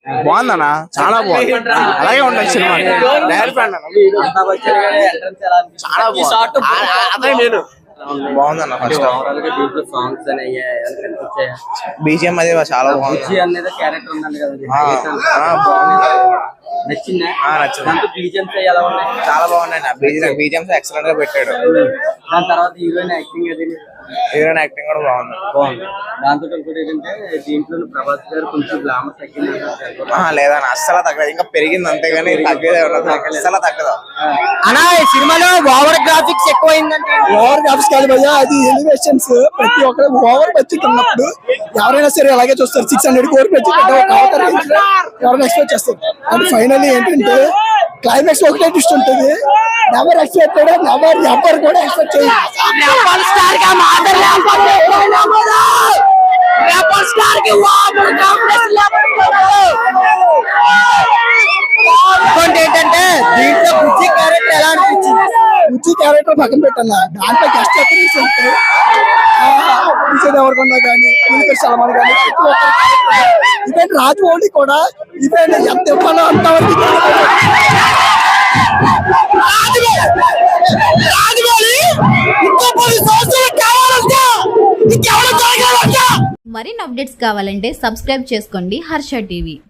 బాగుందన్న, చాలా బాగుంది. అలాగే ఉంటుంది సినిమా. చాలా అదే నేను బాగుందన్న. ఫస్ట్ బీజిఎం అది చాలా బాగుంది. చాలా బాగున్నాయి. బీజిఎంస్ ఎక్సలెంట్ గా పెట్టాడు. దాని తర్వాత హీరోయిన్ యాక్టింగ్ కూడా బాగుంది. దాంతో ఇంకోటి ఏంటంటే దీంట్లో ప్రభాస్ గారు కొంచెం గ్లామర్ తగ్గింది. లేదన్న, అస్సలు తగ్గదు. ఇంకా పెరిగింది అంతేగాని తగ్గేదే ఉండదు. అస్సలు తగ్గదు అన్నా. ఈ సినిమాలో ఓవర్ గ్రాఫిక్స్ ఎక్కువైందంటే ఓవర్ గ్రాఫిక్స్ కాదు భయ్యా, అది ఎలివేషన్స్. ప్రతి ఒక్కరు ఓవర్ బడ్జెట్ ఉన్నప్పుడు ఎవరైనా సరే అలాగే చూస్తారు. 600 కోర్ బడ్జెట్ ఎవరైనా ఎక్స్పెక్ట్ చేస్తారు. అండ్ ఫైనల్లీ ఏంటంటే క్లైమాక్స్ ఒకటే ట్విస్ట్ ఉంటుంది. నెవర్ ఎక్స్పెక్టెడ్, ఎవరు కూడా ఎక్స్పెక్ట్ చేయరు. ఏంటంటే దీంట్లో బుజ్జి క్యారెక్టర్ ఎలా అనిపించింది? బుజ్జి క్యారెక్టర్ పక్కన పెట్టన్నా, దాంట్లో గెస్ట్ విజయ్ దేవరకొండ కానీ, సల్మాన్ కానీ, ఈవెన్ రాజమౌళి కూడా ఈవెన్ ఎంత ఇవ్వాలో అంతవరకు మరిన్ని అప్డేట్స్ కావాలంటే సబ్స్క్రైబ్ చేసుకోండి హర్ష టీవీ.